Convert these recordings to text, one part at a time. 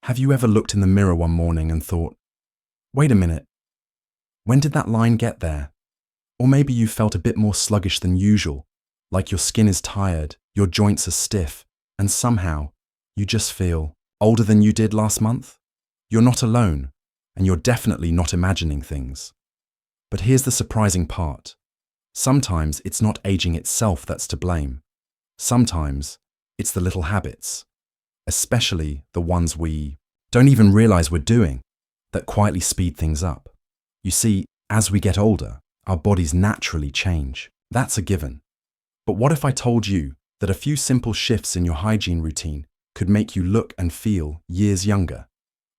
Have you ever looked in the mirror one morning and thought, wait a minute, when did that line get there? Or maybe you felt a bit more sluggish than usual, like your skin is tired, your joints are stiff, and somehow you just feel older than you did last month? You're not alone, and you're definitely not imagining things. But here's the surprising part. Sometimes it's not aging itself that's to blame. Sometimes it's the little habits, especially the ones we don't even realize we're doing, that quietly speed things up. You see, as we get older, our bodies naturally change. That's a given. But what if I told you that a few simple shifts in your hygiene routine could make you look and feel years younger?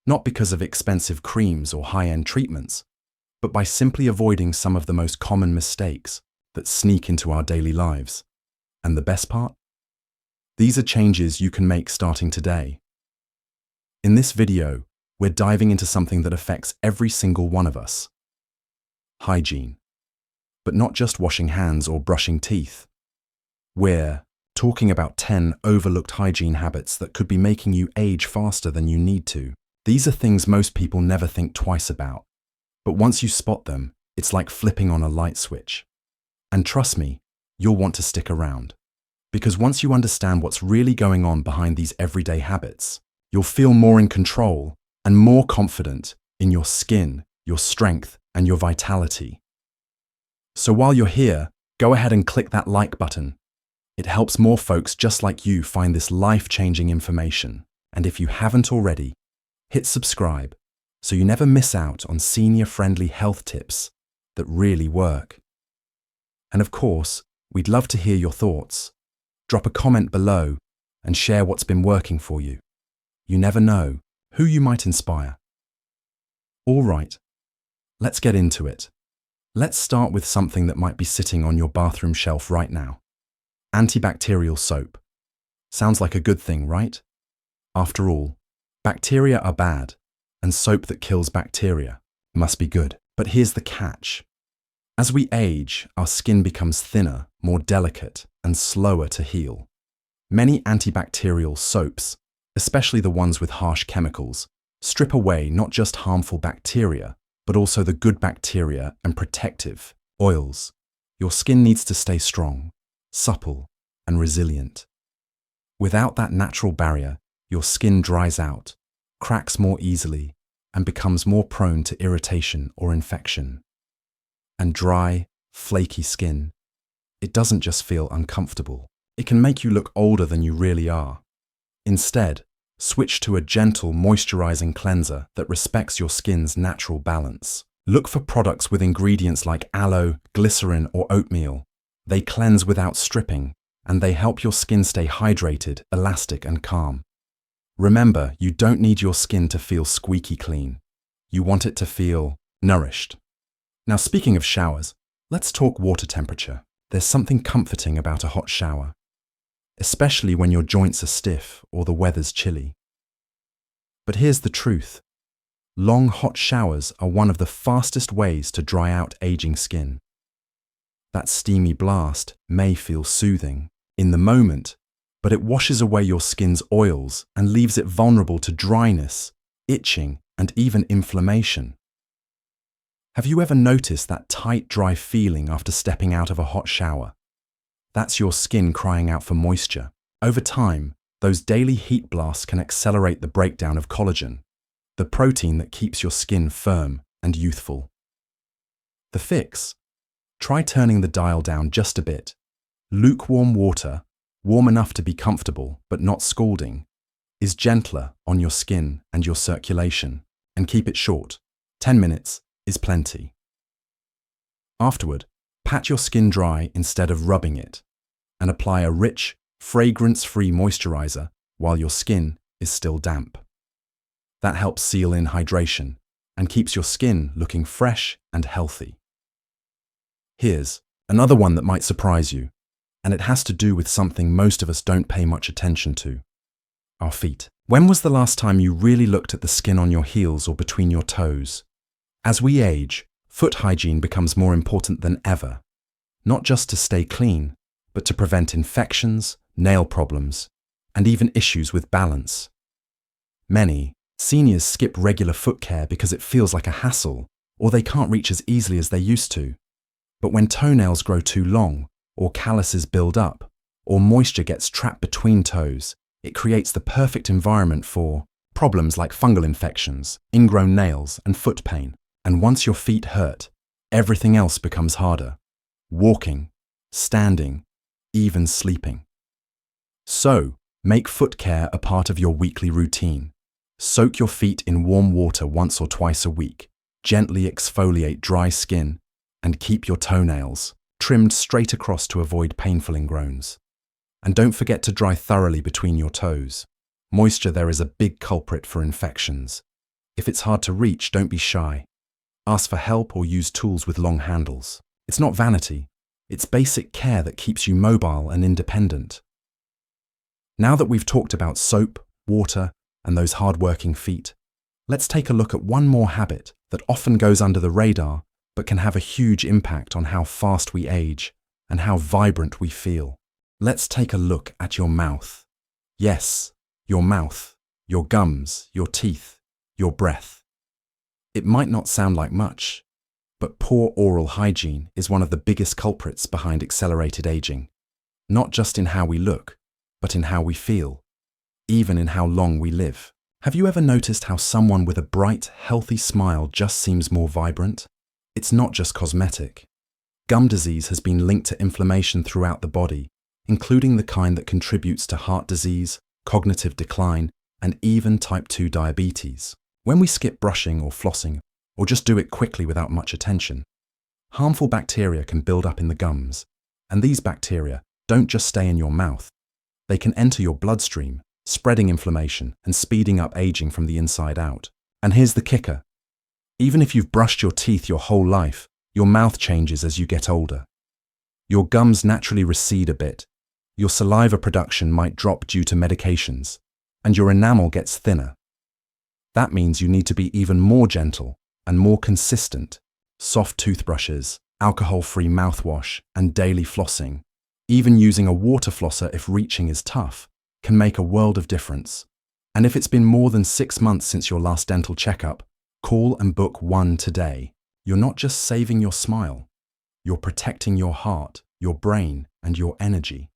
Not because of expensive creams or high-end treatments, but by simply avoiding some of the most common mistakes that sneak into our daily lives. And the best part? These are changes you can make starting today. In this video, we're diving into something that affects every single one of us. Hygiene. But not just washing hands or brushing teeth. We're talking about 10 overlooked hygiene habits that could be making you age faster than you need to. These are things most people never think twice about. But once you spot them, it's like flipping on a light switch. And trust me, you'll want to stick around. Because once you understand what's really going on behind these everyday habits, you'll feel more in control and more confident in your skin, your strength, and your vitality. So while you're here, go ahead and click that like button. It helps more folks just like you find this life-changing information. And if you haven't already, hit subscribe so you never miss out on senior-friendly health tips that really work. And of course, we'd love to hear your thoughts. Drop a comment below and share what's been working for you. You never know who you might inspire. All right, let's get into it. Let's start with something that might be sitting on your bathroom shelf right now. Antibacterial soap. Sounds like a good thing, right? After all, bacteria are bad, and soap that kills bacteria must be good. But here's the catch. As we age, our skin becomes thinner, more delicate, and slower to heal. Many antibacterial soaps, especially the ones with harsh chemicals, strip away not just harmful bacteria, but also the good bacteria and protective oils. Your skin needs to stay strong, supple, and resilient. Without that natural barrier, your skin dries out, cracks more easily, and becomes more prone to irritation or infection. And dry, flaky skin, it doesn't just feel uncomfortable. It can make you look older than you really are. Instead, switch to a gentle, moisturizing cleanser that respects your skin's natural balance. Look for products with ingredients like aloe, glycerin, or oatmeal. They cleanse without stripping, and they help your skin stay hydrated, elastic, and calm. Remember, you don't need your skin to feel squeaky clean. You want it to feel nourished. Now, speaking of showers, let's talk water temperature. There's something comforting about a hot shower, especially when your joints are stiff or the weather's chilly. But here's the truth. Long hot showers are one of the fastest ways to dry out aging skin. That steamy blast may feel soothing in the moment, but it washes away your skin's oils and leaves it vulnerable to dryness, itching, and even inflammation. Have you ever noticed that tight, dry feeling after stepping out of a hot shower? That's your skin crying out for moisture. Over time, those daily heat blasts can accelerate the breakdown of collagen, the protein that keeps your skin firm and youthful. The fix? Try turning the dial down just a bit. Lukewarm water, warm enough to be comfortable but not scalding, is gentler on your skin and your circulation. And keep it short. 10 minutes is plenty. Afterward, pat your skin dry instead of rubbing it, and apply a rich, fragrance-free moisturizer while your skin is still damp. That helps seal in hydration and keeps your skin looking fresh and healthy. Here's another one that might surprise you, and it has to do with something most of us don't pay much attention to: our feet. When was the last time you really looked at the skin on your heels or between your toes? As we age, foot hygiene becomes more important than ever, not just to stay clean, but to prevent infections, nail problems, and even issues with balance. Many, Seniors skip regular foot care because it feels like a hassle, or they can't reach as easily as they used to. But when toenails grow too long, or calluses build up, or moisture gets trapped between toes, it creates the perfect environment for problems like fungal infections, ingrown nails, and foot pain. And once your feet hurt, everything else becomes harder. Walking, standing, even sleeping. So, make foot care a part of your weekly routine. Soak your feet in warm water once or twice a week. Gently exfoliate dry skin, and keep your toenails trimmed straight across to avoid painful ingrowns. And don't forget to dry thoroughly between your toes. Moisture there is a big culprit for infections. If it's hard to reach, don't be shy. Ask for help or use tools with long handles. It's not vanity. It's basic care that keeps you mobile and independent. Now that we've talked about soap, water, and those hard-working feet, let's take a look at one more habit that often goes under the radar but can have a huge impact on how fast we age and how vibrant we feel. Let's take a look at your mouth. Yes, your mouth, your gums, your teeth, your breath. It might not sound like much, but poor oral hygiene is one of the biggest culprits behind accelerated aging. Not just in how we look, but in how we feel, even in how long we live. Have you ever noticed how someone with a bright, healthy smile just seems more vibrant? It's not just cosmetic. Gum disease has been linked to inflammation throughout the body, including the kind that contributes to heart disease, cognitive decline, and even type 2 diabetes. When we skip brushing or flossing, or just do it quickly without much attention, harmful bacteria can build up in the gums, and these bacteria don't just stay in your mouth. They can enter your bloodstream, spreading inflammation and speeding up aging from the inside out. And here's the kicker. Even if you've brushed your teeth your whole life, your mouth changes as you get older. Your gums naturally recede a bit, your saliva production might drop due to medications, and your enamel gets thinner. That means you need to be even more gentle and more consistent. Soft toothbrushes, alcohol-free mouthwash, and daily flossing, even using a water flosser if reaching is tough, can make a world of difference. And if it's been more than 6 months since your last dental checkup, call and book one today. You're not just saving your smile, you're protecting your heart, your brain, and your energy.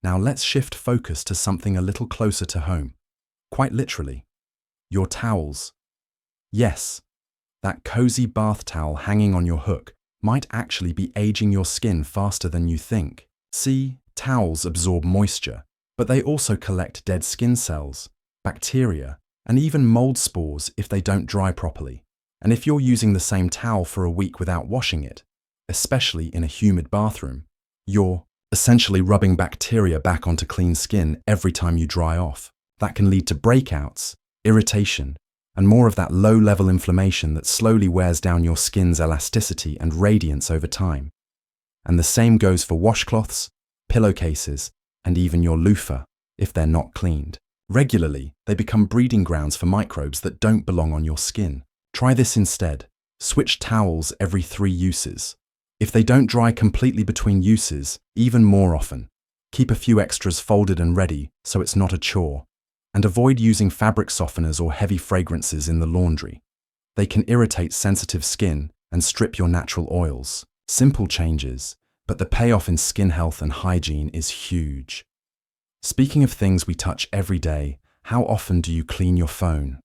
Now let's shift focus to something a little closer to home. Quite literally, your towels. Yes, that cozy bath towel hanging on your hook might actually be aging your skin faster than you think. See, towels absorb moisture, but they also collect dead skin cells, bacteria, and even mold spores if they don't dry properly. And if you're using the same towel for a week without washing it, especially in a humid bathroom, you're essentially rubbing bacteria back onto clean skin every time you dry off. That can lead to breakouts, irritation, and more of that low-level inflammation that slowly wears down your skin's elasticity and radiance over time. And the same goes for washcloths, pillowcases, and even your loofah, if they're not cleaned. Regularly, they become breeding grounds for microbes that don't belong on your skin. Try this instead. Switch towels every 3 uses. If they don't dry completely between uses, even more often. Keep a few extras folded and ready so it's not a chore. And avoid using fabric softeners or heavy fragrances in the laundry. They can irritate sensitive skin and strip your natural oils. Simple changes, but the payoff in skin health and hygiene is huge. Speaking of things we touch every day, how often do you clean your phone?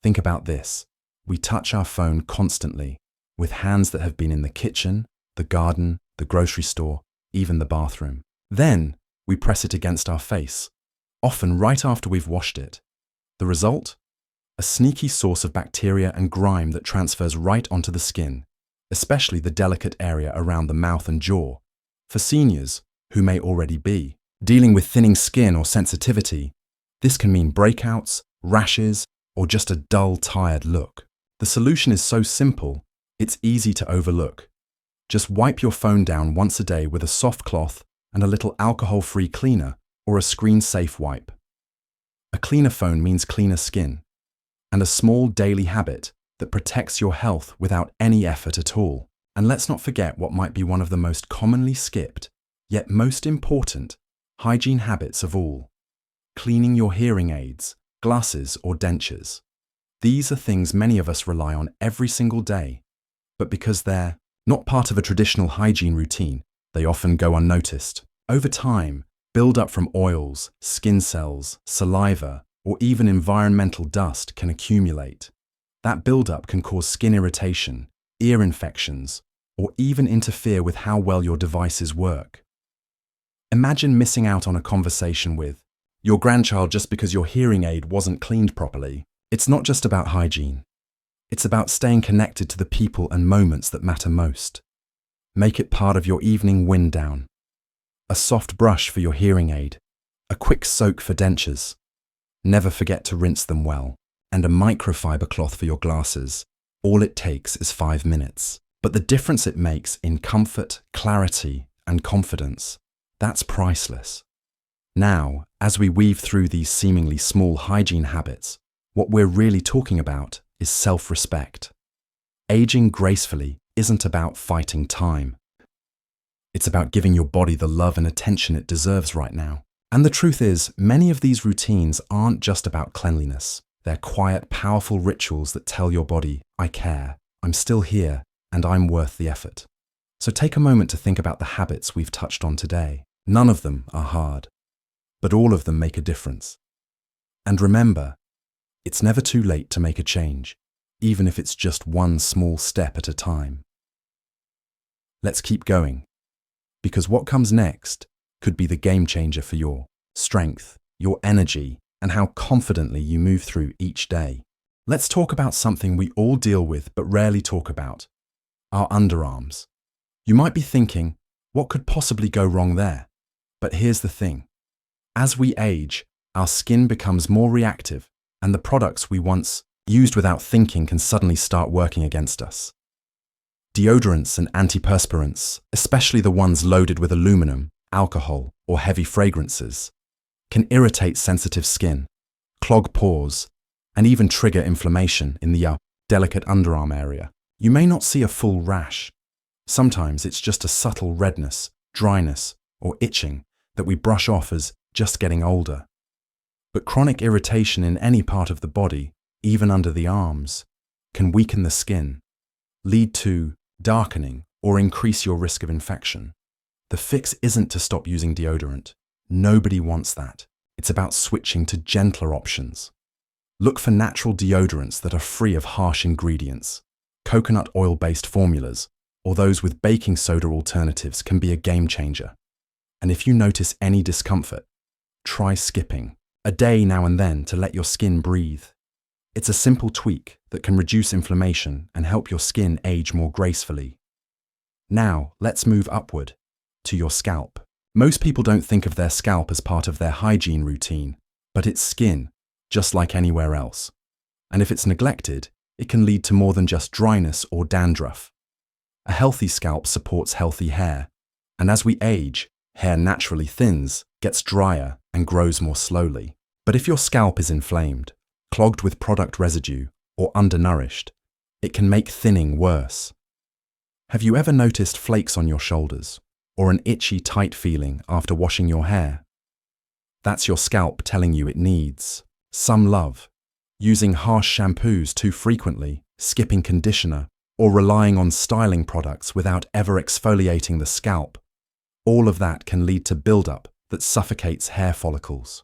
Think about this. We touch our phone constantly, with hands that have been in the kitchen, the garden, the grocery store, even the bathroom. Then, we press it against our face, often right after we've washed it. The result? A sneaky source of bacteria and grime that transfers right onto the skin, especially the delicate area around the mouth and jaw. For seniors, who may already be dealing with thinning skin or sensitivity, this can mean breakouts, rashes, or just a dull, tired look. The solution is so simple, it's easy to overlook. Just wipe your phone down once a day with a soft cloth and a little alcohol-free cleaner or a screen-safe wipe. A cleaner phone means cleaner skin, and a small daily habit that protects your health without any effort at all. And let's not forget what might be one of the most commonly skipped, yet most important, hygiene habits of all. Cleaning your hearing aids, glasses, or dentures. These are things many of us rely on every single day, but because they're not part of a traditional hygiene routine, they often go unnoticed. Over time, build-up from oils, skin cells, saliva, or even environmental dust can accumulate. That build-up can cause skin irritation, ear infections, or even interfere with how well your devices work. Imagine missing out on a conversation with your grandchild just because your hearing aid wasn't cleaned properly. It's not just about hygiene. It's about staying connected to the people and moments that matter most. Make it part of your evening wind down. A soft brush for your hearing aid, a quick soak for dentures. Never forget to rinse them well, and a microfiber cloth for your glasses. All it takes is 5 minutes. But the difference it makes in comfort, clarity, and confidence, that's priceless. Now, as we weave through these seemingly small hygiene habits, what we're really talking about is self-respect. Aging gracefully isn't about fighting time. It's about giving your body the love and attention it deserves right now. And the truth is, many of these routines aren't just about cleanliness. They're quiet, powerful rituals that tell your body, I care, I'm still here, and I'm worth the effort. So take a moment to think about the habits we've touched on today. None of them are hard, but all of them make a difference. And remember, it's never too late to make a change, even if it's just one small step at a time. Let's keep going, because what comes next could be the game changer for your strength, your energy, and how confidently you move through each day. Let's talk about something we all deal with but rarely talk about, our underarms. You might be thinking, what could possibly go wrong there? But here's the thing. As we age, our skin becomes more reactive, and the products we once used without thinking can suddenly start working against us. Deodorants and antiperspirants, especially the ones loaded with aluminum, alcohol, or heavy fragrances, can irritate sensitive skin, clog pores, and even trigger inflammation in the delicate underarm area. You may not see a full rash. Sometimes it's just a subtle redness, dryness, or itching that we brush off as just getting older. But chronic irritation in any part of the body, even under the arms, can weaken the skin, lead to darkening, or increase your risk of infection. The fix isn't to stop using deodorant. Nobody wants that. It's about switching to gentler options. Look for natural deodorants that are free of harsh ingredients. Coconut oil-based formulas, or those with baking soda alternatives can be a game changer. And if you notice any discomfort, try skipping a day now and then to let your skin breathe. It's a simple tweak that can reduce inflammation and help your skin age more gracefully. Now, let's move upward to your scalp. Most people don't think of their scalp as part of their hygiene routine, but it's skin, just like anywhere else. And if it's neglected, it can lead to more than just dryness or dandruff. A healthy scalp supports healthy hair, and as we age, hair naturally thins, gets drier, and grows more slowly. But if your scalp is inflamed, clogged with product residue, or undernourished, it can make thinning worse. Have you ever noticed flakes on your shoulders, or an itchy, tight feeling after washing your hair? That's your scalp telling you it needs some love. Using harsh shampoos too frequently, skipping conditioner, or relying on styling products without ever exfoliating the scalp, all of that can lead to buildup that suffocates hair follicles.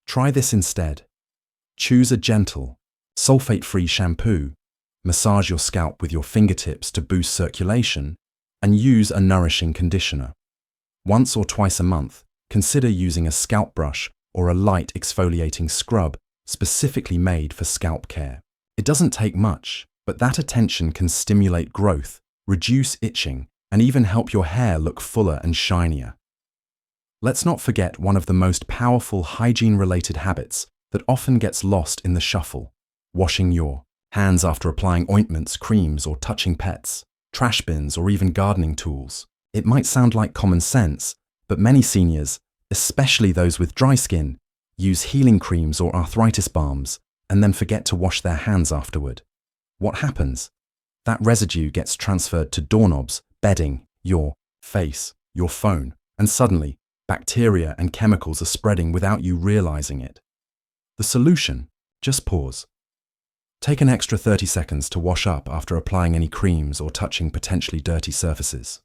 Try this instead. Choose a gentle, sulfate-free shampoo, massage your scalp with your fingertips to boost circulation, and use a nourishing conditioner. Once or twice a month, consider using a scalp brush or a light exfoliating scrub specifically made for scalp care. It doesn't take much, but that attention can stimulate growth, reduce itching, and even help your hair look fuller and shinier. Let's not forget one of the most powerful hygiene-related habits that often gets lost in the shuffle: washing your hands after applying ointments, creams, or touching pets, trash bins, or even gardening tools. It might sound like common sense, but many seniors, especially those with dry skin, use healing creams or arthritis balms and then forget to wash their hands afterward. What happens? That residue gets transferred to doorknobs, bedding, your face, your phone, and suddenly, bacteria and chemicals are spreading without you realizing it. The The solution? Just pause. Take an extra 30 seconds to wash up after applying any creams or touching potentially dirty surfaces.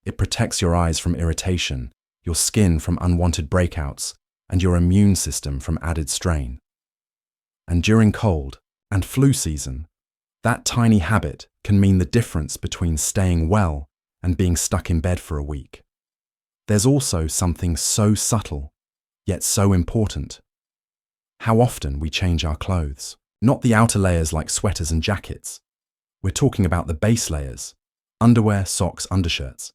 It protects your eyes from irritation, your skin from unwanted breakouts, and your immune system from added strain. And during cold and flu season, that tiny habit can mean the difference between staying well and being stuck in bed for a week. There's also something so subtle, yet so important. How often we change our clothes. Not the outer layers like sweaters and jackets. We're talking about the base layers: underwear, socks, undershirts.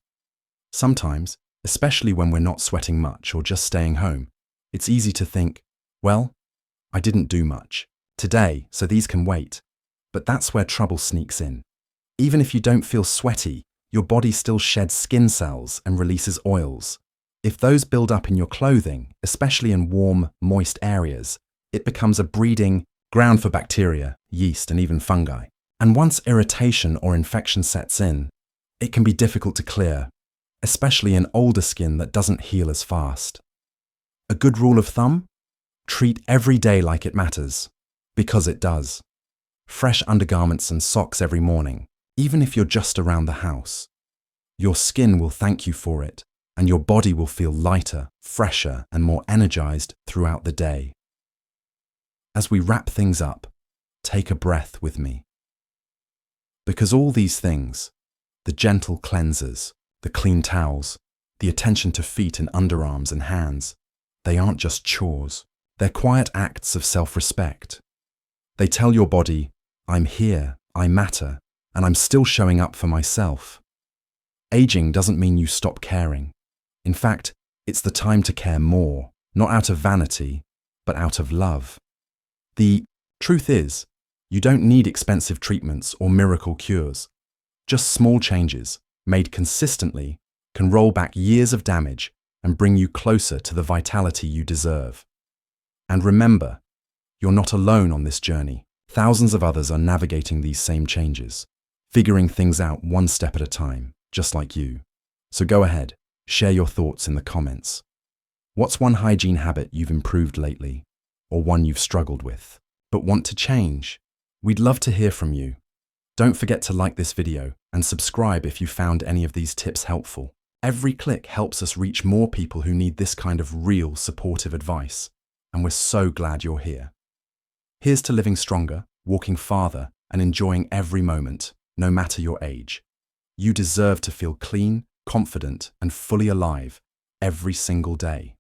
Sometimes, especially when we're not sweating much or just staying home, it's easy to think, well, I didn't do much today, so these can wait. But that's where trouble sneaks in. Even if you don't feel sweaty, your body still sheds skin cells and releases oils. If those build up in your clothing, especially in warm, moist areas, it becomes a breeding ground for bacteria, yeast, and even fungi. And once irritation or infection sets in, it can be difficult to clear, especially in older skin that doesn't heal as fast. A good rule of thumb? Treat every day like it matters, because it does. Fresh undergarments and socks every morning, even if you're just around the house. Your skin will thank you for it, and your body will feel lighter, fresher, and more energized throughout the day. As we wrap things up, take a breath with me. Because all these things, the gentle cleansers, the clean towels, the attention to feet and underarms and hands, they aren't just chores. They're quiet acts of self-respect. They tell your body, I'm here, I matter, and I'm still showing up for myself. Aging doesn't mean you stop caring. In fact, it's the time to care more, not out of vanity, but out of love. The truth is, you don't need expensive treatments or miracle cures. Just small changes, made consistently, can roll back years of damage and bring you closer to the vitality you deserve. And remember, you're not alone on this journey. Thousands of others are navigating these same changes, figuring things out one step at a time, just like you. So go ahead, share your thoughts in the comments. What's one hygiene habit you've improved lately, or one you've struggled with, but want to change? We'd love to hear from you. Don't forget to like this video and subscribe if you found any of these tips helpful. Every click helps us reach more people who need this kind of real supportive advice, and we're so glad you're here. Here's to living stronger, walking farther, and enjoying every moment, no matter your age. You deserve to feel clean, confident, and fully alive every single day.